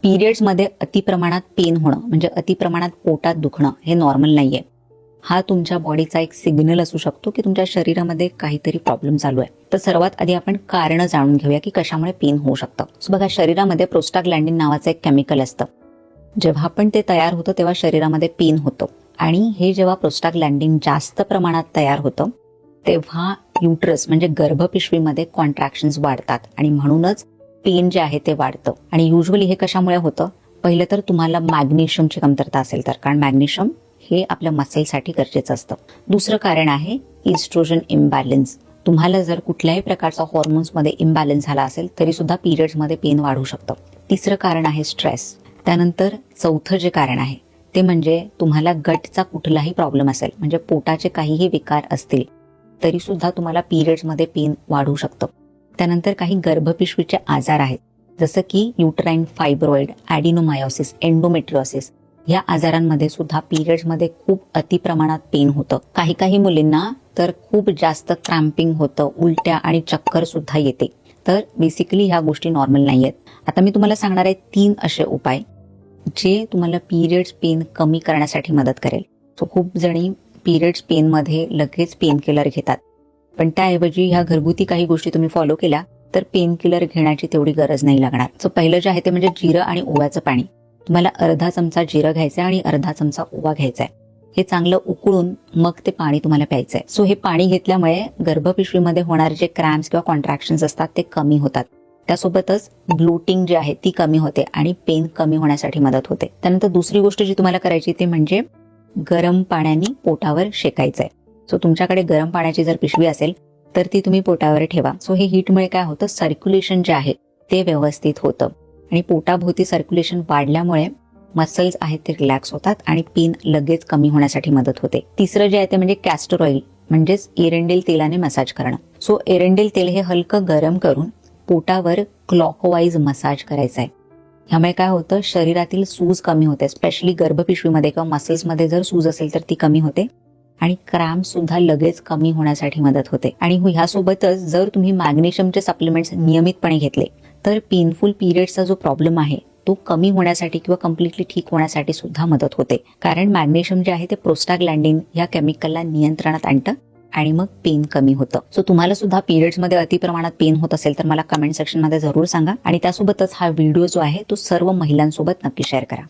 पिरियड्समध्ये अतिप्रमाणात पेन होणं म्हणजे अतिप्रमाणात पोटात दुखणं हे नॉर्मल नाहीये. हा तुमच्या बॉडीचा एक सिग्नल असू शकतो की तुमच्या शरीरामध्ये काहीतरी प्रॉब्लेम चालू आहे. तर सर्वात आधी आपण कारण जाणून घेऊया की कशामुळे पेन होऊ शकतं. बघा, शरीरामध्ये प्रोस्टाग्लॅन्डिन नावाचं एक केमिकल असतं. जेव्हा पण ते तयार होतं तेव्हा शरीरामध्ये पेन होतं आणि हे जेव्हा प्रोस्टाग्लॅन्डिन जास्त प्रमाणात तयार होतं तेव्हा युट्रस म्हणजे गर्भपिशवीमध्ये कॉन्ट्रॅक्शन्स वाढतात आणि म्हणूनच पेन जे आहे ते वाढतं. आणि युजली हे कशामुळे होतं? पहिलं तर तुम्हाला मॅग्नेशियमची कमतरता असेल तर, कारण मॅग्नेशियम हे आपल्या मसलसाठी गरजेचं असतं. दुसरं कारण आहे इस्ट्रोजन इम्बॅलन्स. तुम्हाला जर कुठल्याही प्रकारचा हॉर्मोन्समध्ये इम्बॅलन्स झाला असेल तरी सुद्धा पिरियड्समध्ये पेन वाढू शकतं. तिसरं कारण आहे स्ट्रेस. त्यानंतर चौथं जे कारण आहे ते म्हणजे तुम्हाला गटचा कुठलाही प्रॉब्लेम असेल, म्हणजे पोटाचे काहीही विकार असतील तरी सुद्धा तुम्हाला पिरियड्समध्ये पेन वाढू शकतं. त्यानंतर काही गर्भपिशवीचे आजार आहेत, जसं की युटराईन फायब्रॉइड, ॲडिनोमायोसिस, एंडोमेट्रियोसिस. या आजारांमध्ये सुद्धा पिरियड्समध्ये खूप अतिप्रमाणात पेन होतं. काही मुलींना तर खूप जास्त क्रॅम्पिंग होतं, उलट्या आणि चक्कर सुद्धा येते. तर बेसिकली ह्या गोष्टी नॉर्मल नाही आहेत. आता मी तुम्हाला सांगणार आहे 3 असे उपाय जे तुम्हाला पिरियड्स पेन कमी करण्यासाठी मदत करेल. सो खूप जणी पिरियड्स पेनमध्ये लगेच पेन किलर घेतात, पण त्याऐवजी ह्या घरगुती काही गोष्टी तुम्ही फॉलो केल्या तर पेन किलर घेण्याची तेवढी गरज नाही लागणार. सो पहिलं जे आहे ते म्हणजे जिरं आणि ओव्याचं पाणी. तुम्हाला अर्धा चमचा जिरं घ्यायचं आणि अर्धा चमचा ओवा घ्यायचा आहे. हे चांगलं उकळून मग ते पाणी तुम्हाला प्यायचंय. सो हे पाणी घेतल्यामुळे गर्भपिशवीमध्ये होणारे जे क्रॅम्प्स किंवा कॉन्ट्रॅक्शन्स असतात ते कमी होतात. त्यासोबतच ब्लोटिंग जी आहे ती कमी होते आणि पेन कमी होण्यासाठी मदत होते. त्यानंतर दुसरी गोष्ट जी तुम्हाला करायची ते म्हणजे गरम पाण्याने पोटावर शेकायचंय. सो तुमच्याकडे गरम पाण्याची जर पिशवी असेल तर ती तुम्ही पोटावर ठेवा. सो हे हीटमुळे काय होतं, सर्क्युलेशन जे आहे ते व्यवस्थित होतं आणि पोटाभोवती सर्क्युलेशन वाढल्यामुळे मसल्स आहेत ते रिलॅक्स होतात आणि पेन लगेच कमी होण्यासाठी मदत होते. तिसरं जे आहे ते म्हणजे कॅस्टर ऑइल म्हणजेच एरंडेल तेलाने मसाज करणं. सो एरंडेल तेल हे हलकं गरम करून पोटावर क्लॉकवाईज मसाज करायचं आहे. ह्यामुळे काय होतं, शरीरातील सूज कमी होते, स्पेशली गर्भपिशवीमध्ये किंवा मसल्समध्ये जर सूज असेल तर ती कमी होते आणि क्रॅम्प सुद्धा लगेच कमी होण्यासाठी मदत होते. आणि ह्यासोबतच जर तुम्ही मॅग्नेशियमचे सप्लिमेंट्स नियमितपणे घेतले तर पेनफुल पिरियड्सचा जो प्रॉब्लेम आहे तो कमी होण्यासाठी किंवा कम्प्लिटली ठीक होण्यासाठी सुद्धा मदत होते. कारण मॅग्नेशियम जे आहे ते प्रोस्टाग्लॅन्डिन या केमिकलला नियंत्रणात आणतं आणि मग पेन कमी होतं. सो तुम्हाला सुद्धा पिरियड्समध्ये अतिप्रमाणात पेन होत असेल तर मला कमेंट सेक्शनमध्ये जरूर सांगा आणि त्यासोबतच हा व्हिडिओ जो आहे तो सर्व महिलांसोबत नक्की शेअर करा.